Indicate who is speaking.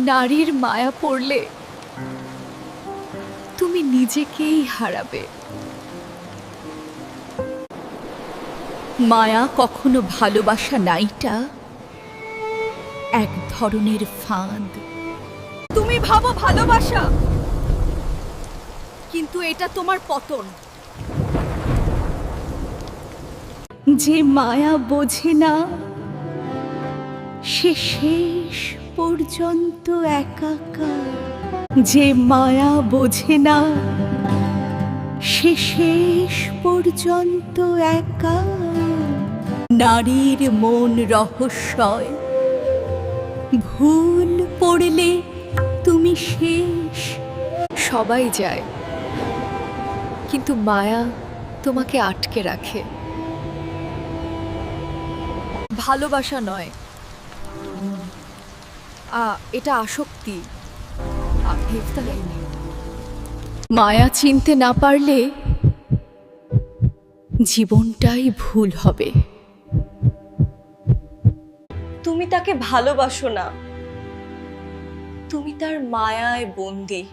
Speaker 1: নারীর মায়া পড়লে তুমি নিজেকেই হারাবে। মায়া কখনো ভালোবাসা নাইটা, এক ধরনের ফাঁদ। তুমি ভাবো ভালোবাসা, কিন্তু এটা তোমার পতন। যে মায়া বোঝে না সে শেষ পর্যন্ত একাকার। যে মায়া বোঝে না সে শেষ পর্যন্ত একা। নারীর মন রহস্যয়, ভুল পড়লে তুমি শেষ। সবাই যায়, কিন্তু মায়া তোমাকে আটকে রাখে। ভালোবাসা নয়, এটা আসক্তি। মায়া চিনতে না পারলে জীবনটাই ভুল হবে।
Speaker 2: তুমি তাকে ভালোবাসো না, তুমি তার মায়ায় বন্দী।